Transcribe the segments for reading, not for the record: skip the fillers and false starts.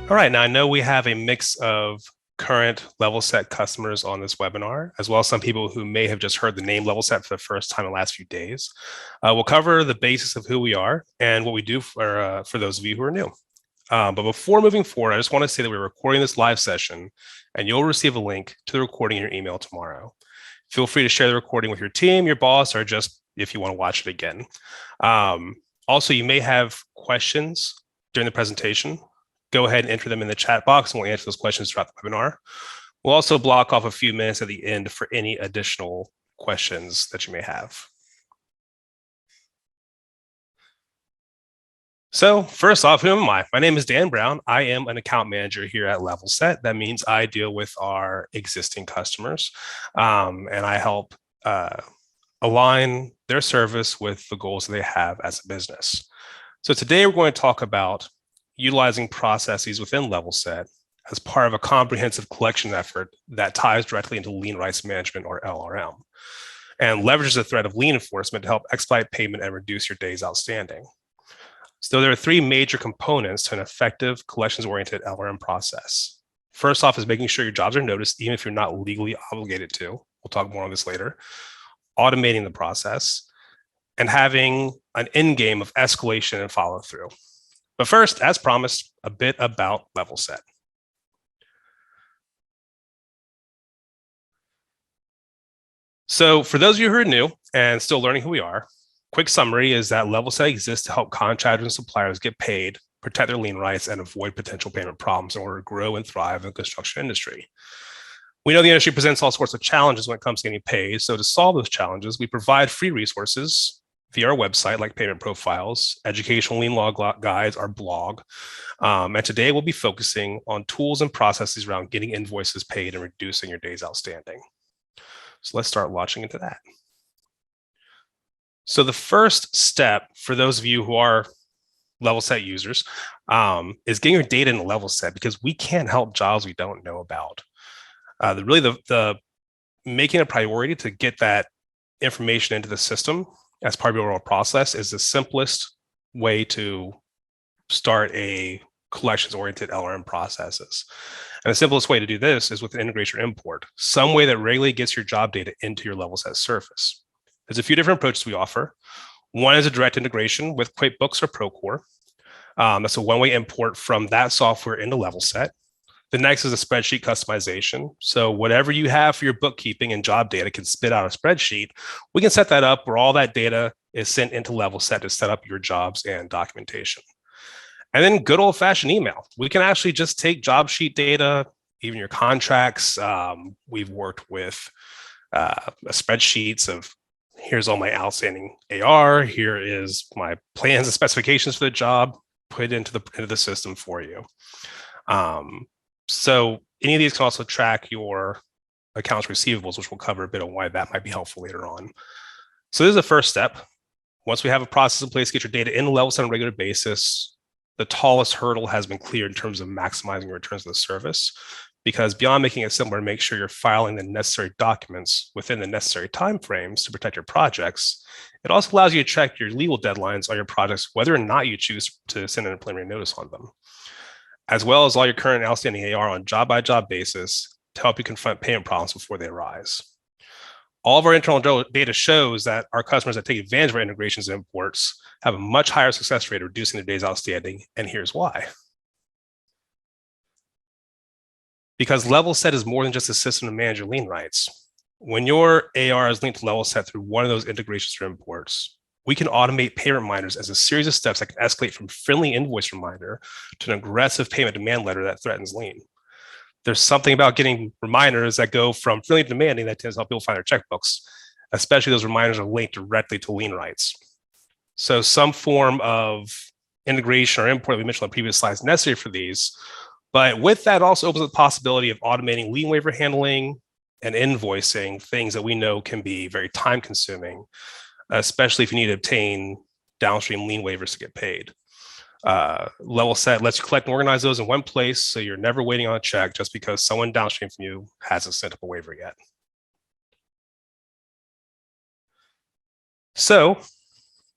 All right, now I know we have a mix of current LevelSet customers on this webinar, as well as some people who may have just heard the name LevelSet for the first time in the last few days. We'll cover the basis of who we are and what we do for those of you who are new. But before moving forward, I just want to say that we're recording this live session, and you'll receive a link to the recording in your email tomorrow. Feel free to share the recording with your team, your boss, or just if you want to watch it again. Also, you may have questions during the presentation. Go ahead and enter them in the chat box, and we'll answer those questions throughout the webinar. We'll also block off a few minutes at the end for any additional questions that you may have. So first off, who am I? My name is Dan Brown. I am an account manager here at LevelSet. That means I deal with our existing customers, and I help align their service with the goals that they have as a business. So today we're going to talk about utilizing processes within LevelSet as part of a comprehensive collection effort that ties directly into lien rights management, or LRM, and leverages the threat of lien enforcement to help expedite payment and reduce your days outstanding. So there are three major components to an effective collections-oriented LRM process. First off is making sure your jobs are noticed, even if you're not legally obligated to. We'll talk more on this later. Automating the process, and having an end game of escalation and follow through. But first, as promised, a bit about LevelSet. So for those of you who are new and still learning who we are, quick summary is that LevelSet exists to help contractors and suppliers get paid, protect their lien rights, and avoid potential payment problems in order to grow and thrive in the construction industry. We know the industry presents all sorts of challenges when it comes to getting paid. So to solve those challenges, we provide free resources via our website, like payment profiles, educational lien law guides, our blog. And today we'll be focusing on tools and processes around getting invoices paid and reducing your days outstanding. So let's start launching into that. So the first step for those of you who are LevelSet users is getting your data in LevelSet, because we can't help jobs we don't know about. The making a priority to get that information into the system as part of your overall process is the simplest way to start a collections-oriented LRM processes. And the simplest way to do this is with an integration or import, some way that regularly gets your job data into your LevelSet surface. There's a few different approaches we offer. One is a direct integration with QuickBooks or Procore. That's a one-way import from that software into LevelSet. The next is a spreadsheet customization. So whatever you have for your bookkeeping and job data can spit out a spreadsheet. We can set that up where all that data is sent into LevelSet to set up your jobs and documentation. And then good old-fashioned email. We can actually just take job sheet data, even your contracts. We've worked with spreadsheets of, here's all my outstanding AR, here is my plans and specifications for the job, put it into the system for you. So any of these can also track your accounts receivables, which we'll cover a bit on why that might be helpful later on. So this is the first step. Once we have a process in place, get your data in LevelSet on a regular basis, the tallest hurdle has been cleared in terms of maximizing your returns to the service, because beyond making it simpler to make sure you're filing the necessary documents within the necessary timeframes to protect your projects, it also allows you to check your legal deadlines on your projects, whether or not you choose to send in a preliminary notice on them, as well as all your current outstanding AR on job-by-job basis to help you confront payment problems before they arise. All of our internal data shows that our customers that take advantage of our integrations and imports have a much higher success rate of reducing their days outstanding, and here's why. Because LevelSet is more than just a system to manage your lien rights. When your AR is linked to LevelSet through one of those integrations or imports, we can automate payment reminders as a series of steps that can escalate from friendly invoice reminder to an aggressive payment demand letter that threatens lien. There's something about getting reminders that go from friendly to demanding that tends to help people find their checkbooks, especially those reminders are linked directly to lien rights. So some form of integration or import that we mentioned on previous slides is necessary for these, but with that also opens up the possibility of automating lien waiver handling and invoicing, things that we know can be very time consuming, especially if you need to obtain downstream lien waivers to get paid. LevelSet lets you collect and organize those in one place, so you're never waiting on a check just because someone downstream from you hasn't sent up a waiver yet. So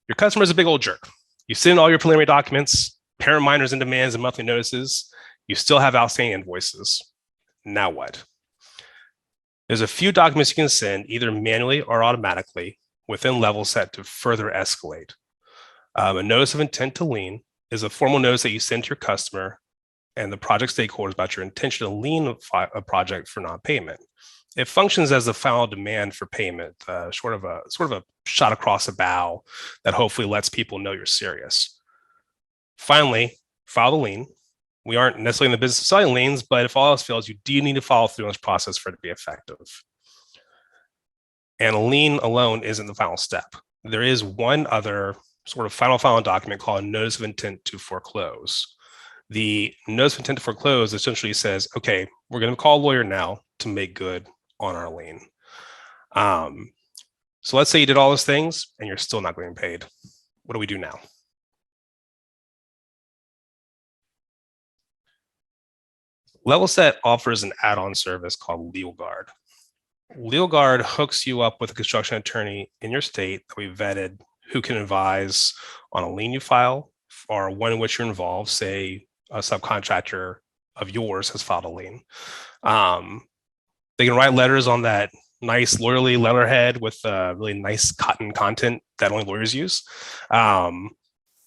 your customer is a big old jerk. You send in all your preliminary documents, parent minors and demands and monthly notices. You still have outstanding invoices. Now what? There's a few documents you can send either manually or automatically within LevelSet to further escalate. A notice of intent to lien is a formal notice that you send to your customer and the project stakeholders about your intention to lien a project for non-payment. It functions as the final demand for payment, sort of a shot across the bow that hopefully lets people know you're serious. Finally, file the lien. We aren't necessarily in the business of selling liens, but if all else fails, you do need to follow through on this process for it to be effective. And a lien alone isn't the final step. There is one other sort of final document called a notice of intent to foreclose. The notice of intent to foreclose essentially says, okay, we're going to call a lawyer now to make good on our lien. So let's say you did all those things and you're still not getting paid. What do we do now? LevelSet offers an add-on service called LegalGuard. LegalGuard hooks you up with a construction attorney in your state that we vetted who can advise on a lien you file or one in which you're involved, say a subcontractor of yours has filed a lien. They can write letters on that nice lawyerly letterhead with really nice cotton content that only lawyers use.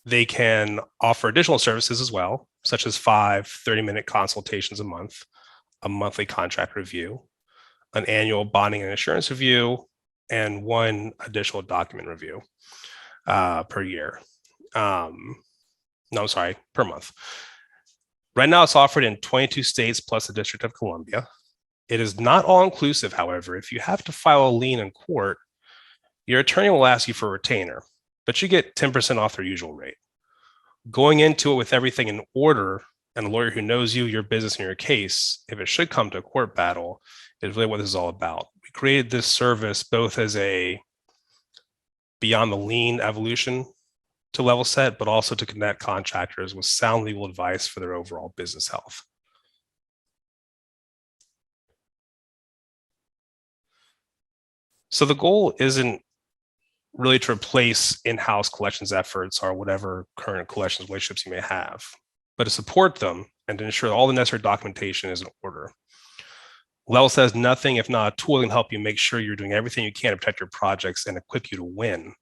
They can offer additional services as well, such as 5 30-minute consultations a month, a monthly contract review, an annual bonding and insurance review, and 1 additional document review per year. Per month. Right now, it's offered in 22 states plus the District of Columbia. It is not all-inclusive, however. If you have to file a lien in court, your attorney will ask you for a retainer, but you get 10% off their usual rate. Going into it with everything in order and a lawyer who knows you, your business, and your case, if it should come to a court battle, is really what this is all about. We created this service both as a beyond the lien evolution to LevelSet, but also to connect contractors with sound legal advice for their overall business health. So the goal isn't really to replace in-house collections efforts or whatever current collections relationships you may have, but to support them and to ensure that all the necessary documentation is in order. LevelSet has nothing if not a tool that can help you make sure you're doing everything you can to protect your projects and equip you to win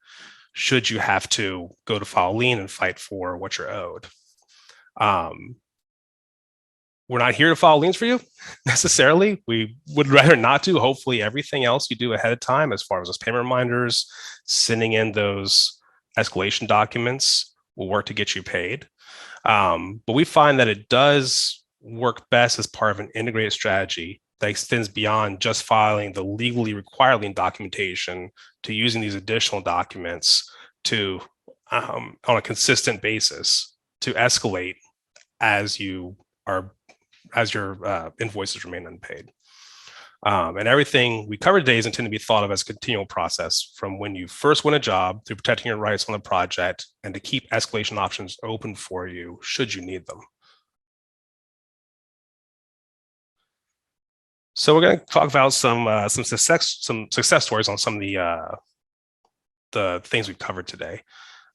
should you have to go to file a lien and fight for what you're owed. We're not here to file liens for you necessarily. We would rather not to. Hopefully everything else you do ahead of time, as far as those payment reminders, sending in those escalation documents, will work to get you paid. But we find that it does work best as part of an integrated strategy that extends beyond just filing the legally required lien documentation to using these additional documents to, on a consistent basis, to escalate as your invoices remain unpaid. And everything we covered today is intended to be thought of as a continual process from when you first win a job through protecting your rights on the project and to keep escalation options open for you should you need them. So we're going to talk about some success stories on some of the things we've covered today.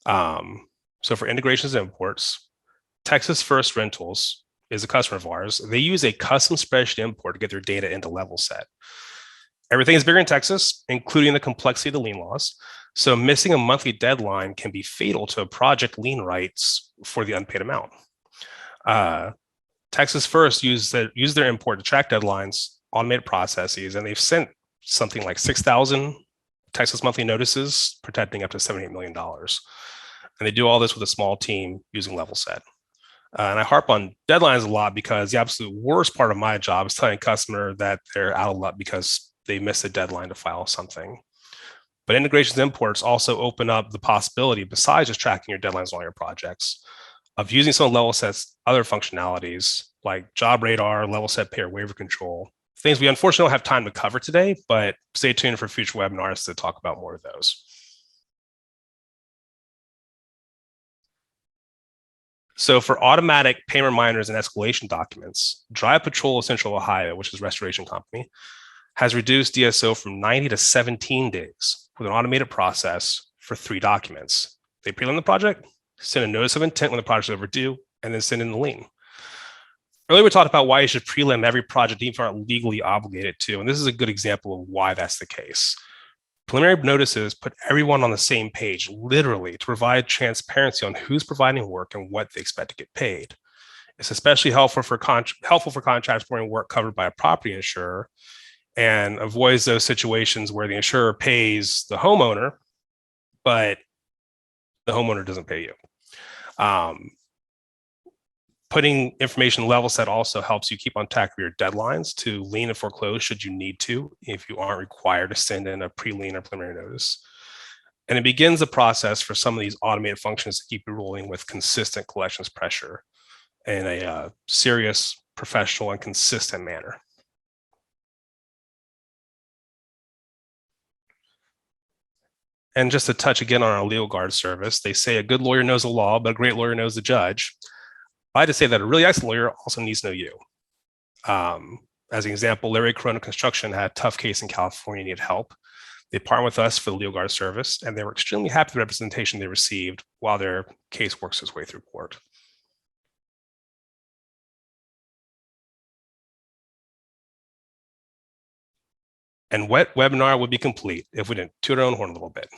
So for integrations and imports, Texas First Rentals is a customer of ours. They use a custom spreadsheet import to get their data into LevelSet. Everything is bigger in Texas, including the complexity of the lien laws. So missing a monthly deadline can be fatal to project lien rights for the unpaid amount. Texas First use their import to track deadlines, automated processes, and they've sent something like 6,000 Texas monthly notices protecting up to $78 million. And they do all this with a small team using LevelSet. And I harp on deadlines a lot because the absolute worst part of my job is telling a customer that they're out of luck because they missed a deadline to file something. But integrations and imports also open up the possibility, besides just tracking your deadlines on all your projects, of using some of LevelSet's other functionalities like Job Radar, LevelSet Payer Waiver Control, things we unfortunately don't have time to cover today, but stay tuned for future webinars to talk about more of those. So for automatic payment reminders and escalation documents, Drive Patrol of Central Ohio, which is a restoration company, has reduced DSO from 90 to 17 days with an automated process for 3 documents. They prelim the project, send a notice of intent when the project is overdue, and then send in the lien. Earlier, we talked about why you should prelim every project even if you're not legally obligated to. And this is a good example of why that's the case. Preliminary notices put everyone on the same page, literally, to provide transparency on who's providing work and what they expect to get paid. It's especially helpful for contracts performing work covered by a property insurer and avoids those situations where the insurer pays the homeowner, but the homeowner doesn't pay you. Putting information LevelSet also helps you keep on track of your deadlines to lien and foreclose should you need to, if you aren't required to send in a pre-lien or preliminary notice. And it begins the process for some of these automated functions to keep you rolling with consistent collections pressure in a serious, professional, and consistent manner. And just to touch again on our legal guard service, they say a good lawyer knows the law, but a great lawyer knows the judge. I had to say that a really excellent lawyer also needs to know you. As an example, Larry Corona Construction had a tough case in California, needed help. They partnered with us for the legal guard service, and they were extremely happy with the representation they received while their case works its way through court. And what webinar would be complete if we didn't toot our own horn a little bit?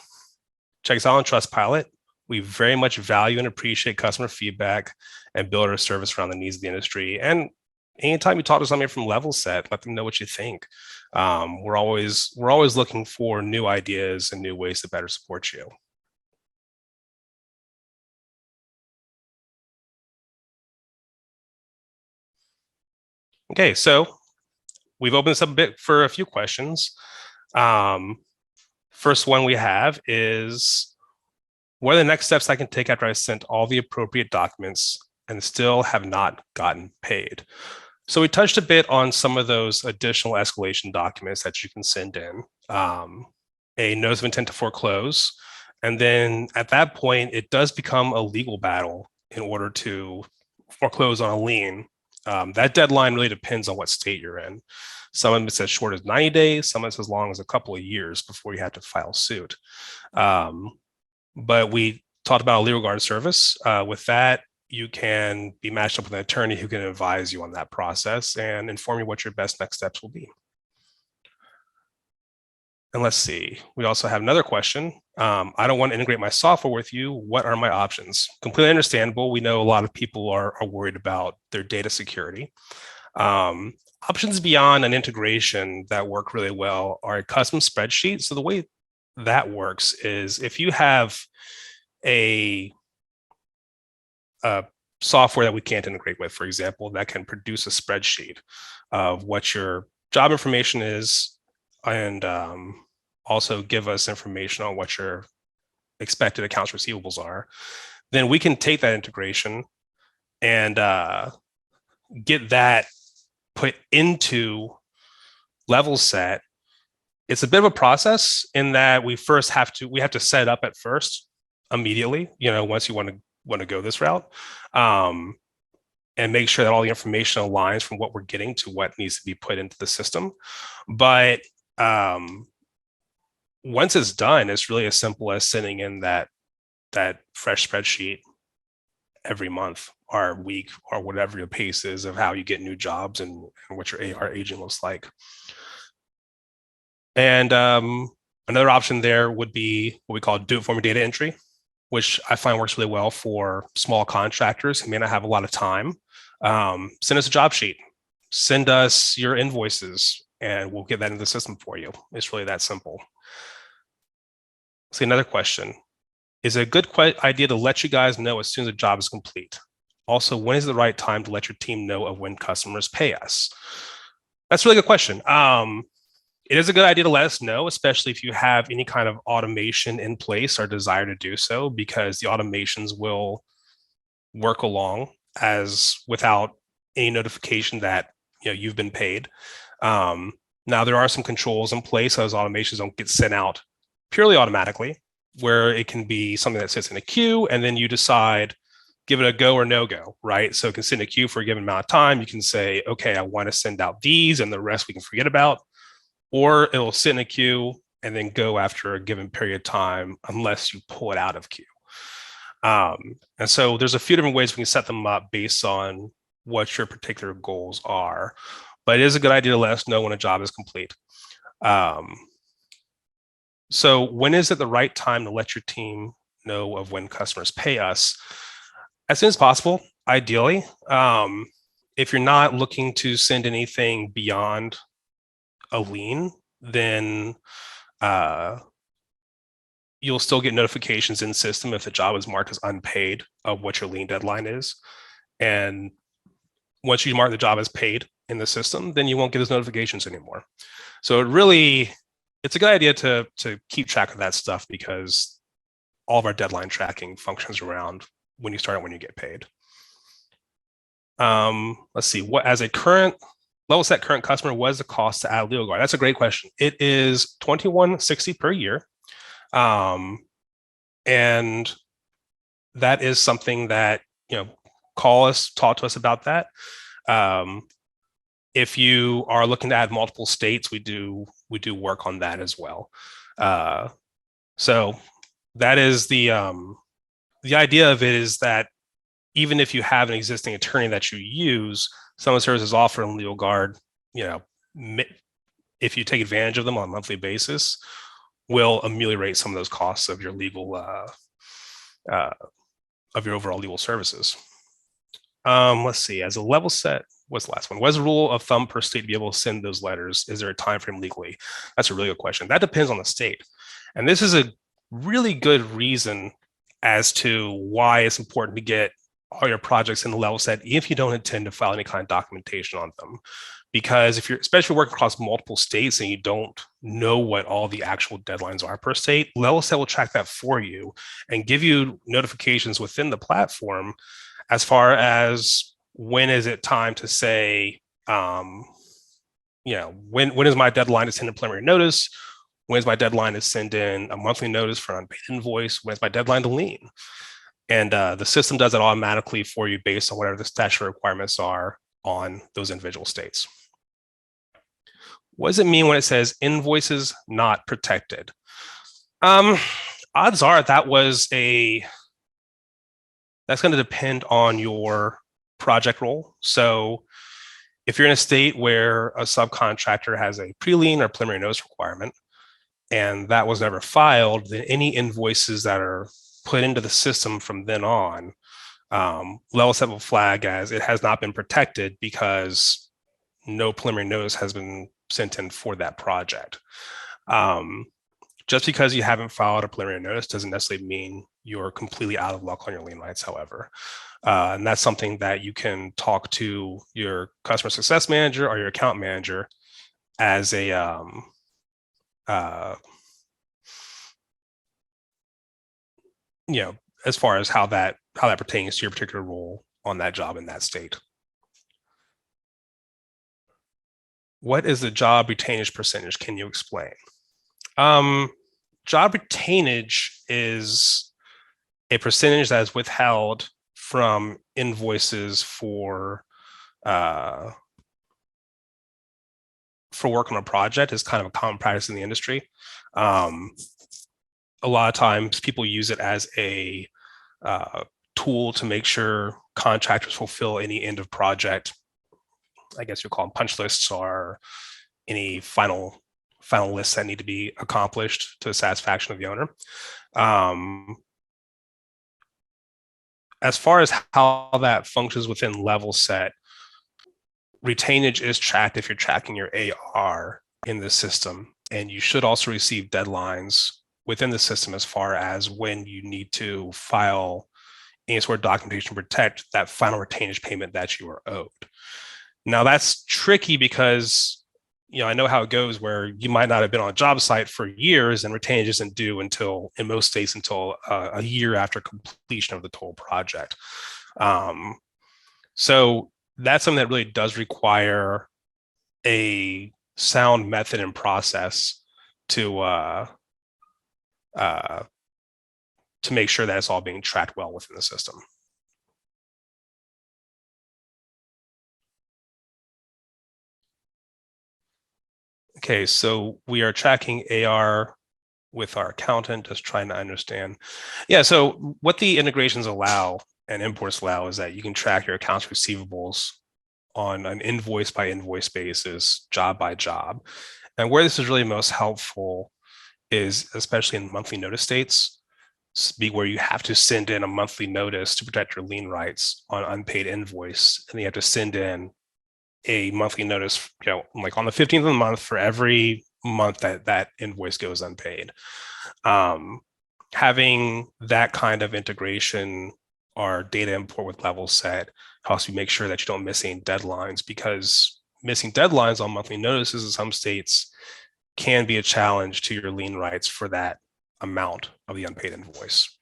Check us out on Trustpilot. We very much value and appreciate customer feedback and build our service around the needs of the industry. And anytime you talk to somebody from LevelSet, let them know what you think. We're always looking for new ideas and new ways to better support you. Okay, so we've opened this up a bit for a few questions. First one we have is, what are the next steps I can take after I sent all the appropriate documents and still have not gotten paid? So we touched a bit on some of those additional escalation documents that you can send in, a notice of intent to foreclose. And then at that point, it does become a legal battle in order to foreclose on a lien. That deadline really depends on what state you're in. Some of them it's as short as 90 days, some of it's as long as a couple of years before you have to file suit. But we talked about a legal guard service. With that, you can be matched up with an attorney who can advise you on that process and inform you what your best next steps will be. And let's see, we also have another question. I don't want to integrate my software with you. What are my options? Completely understandable. We know a lot of people are worried about their data security. Options beyond an integration that work really well are a custom spreadsheet. So the way that works is if you have a software that we can't integrate with, for example, that can produce a spreadsheet of what your job information is and also give us information on what your expected accounts receivables are, then we can take that integration and get that put into LevelSet. It's a bit of a process in that we have to set it up at first immediately, once you want to go this route, and make sure that all the information aligns from what we're getting to what needs to be put into the system. But once it's done, it's really as simple as sending in that fresh spreadsheet every month or week or whatever your pace is of how you get new jobs and what your AR aging looks like. And another option there would be what we call do-it-for-me data entry, which I find works really well for small contractors who may not have a lot of time. Send us a job sheet, send us your invoices, and we'll get that into the system for you. It's really that simple. So another question, is it a good idea to let you guys know as soon as the job is complete? Also, when is the right time to let your team know of when customers pay us? That's a really good question. It is a good idea to let us know, especially if you have any kind of automation in place or desire to do so, because the automations will work along as without any notification that you've been paid. Now there are some controls in place so those automations don't get sent out purely automatically, where it can be something that sits in a queue and then you decide, give it a go or no go, right? So it can sit in a queue for a given amount of time. You can say, okay, I want to send out these and the rest we can forget about. Or it'll sit in a queue and then go after a given period of time unless you pull it out of queue. And so there's a few different ways we can set them up based on what your particular goals are. But it is a good idea to let us know when a job is complete. So when is it the right time to let your team know of when customers pay us? As soon as possible, ideally. If you're not looking to send anything beyond a lien, then you'll still get notifications in system if the job is marked as unpaid of what your lien deadline is. And once you mark the job as paid in the system, then you won't get those notifications anymore. So it's a good idea to keep track of that stuff, because all of our deadline tracking functions around when you start and when you get paid. Let's see, what as a LevelSet current customer, what is the cost to add legal guard? That's a great question. It is $21.60 per year. And that is something that, call us, talk to us about that. If you are looking to add multiple states, we do work on that as well. So that is the idea of it, is that even if you have an existing attorney that you use, some of the services offered in Legal Guard, if you take advantage of them on a monthly basis, will ameliorate some of those costs of your legal, of your overall legal services. Let's see, as a LevelSet, what's the last one? What is the rule of thumb per state to be able to send those letters? Is there a time frame legally? That's a really good question. That depends on the state. And this is a really good reason as to why it's important to get all your projects in the LevelSet if you don't intend to file any kind of documentation on them. Because if you're especially working across multiple states and you don't know what all the actual deadlines are per state, LevelSet will track that for you and give you notifications within the platform as far as when is it time to say, when is my deadline to send a preliminary notice? When is my deadline to send in a monthly notice for an unpaid invoice? When is my deadline to lien? And the system does it automatically for you based on whatever the statutory requirements are on those individual states. What does it mean when it says invoices not protected? Odds are that's going to depend on your project role. So if you're in a state where a subcontractor has a pre-lien or preliminary notice requirement, and that was never filed, then any invoices that are put into the system from then on, LevelSet will flag as it has not been protected because no preliminary notice has been sent in for that project. Just because you haven't filed a preliminary notice doesn't necessarily mean you're completely out of luck on your lien rights, however. And that's something that you can talk to your customer success manager or your account manager as a as far as how that pertains to your particular role on that job in that state. What is the job retainage percentage? Can you explain? Job retainage is a percentage that is withheld from invoices for work on a project. Is kind of a common practice in the industry. A lot of times people use it as a tool to make sure contractors fulfill any end of project, I guess you'll call them punch lists, or any final lists that need to be accomplished to the satisfaction of the owner. As far as how that functions within LevelSet, retainage is tracked if you're tracking your AR in the system, and you should also receive deadlines within the system as far as when you need to file any sort of documentation to protect that final retainage payment that you are owed. Now that's tricky because I know how it goes, where you might not have been on a job site for years and retainage isn't due until, in most states, until a year after completion of the total project. So that's something that really does require a sound method and process to make sure that it's all being tracked well within the system. Okay, so we are tracking AR with our accountant, just trying to understand. Yeah, so what the integrations allow and imports allow is that you can track your accounts receivables on an invoice by invoice basis, job by job. And where this is really most helpful is especially in monthly notice states, where you have to send in a monthly notice to protect your lien rights on unpaid invoice, and you have to send in a monthly notice, like on the 15th of the month for every month that invoice goes unpaid. Having that kind of integration or data import with LevelSet helps you make sure that you don't miss any deadlines, because missing deadlines on monthly notices in some states can be a challenge to your lien rights for that amount of the unpaid invoice.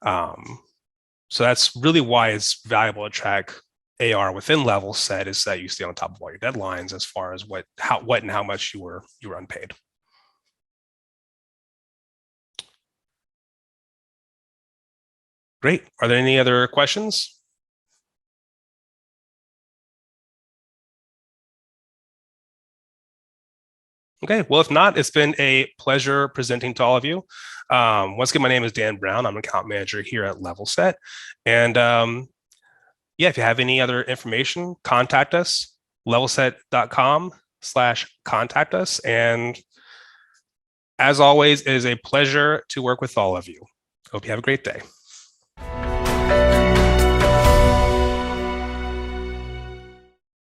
So that's really why it's valuable to track AR within LevelSet, is that you stay on top of all your deadlines as far as what and how much you were unpaid. Great. Are there any other questions? Okay, well, if not, it's been a pleasure presenting to all of you. Once again, my name is Dan Brown. I'm an account manager here at LevelSet. And yeah, if you have any other information, contact us, levelset.com/contact us. And as always, it is a pleasure to work with all of you. Hope you have a great day.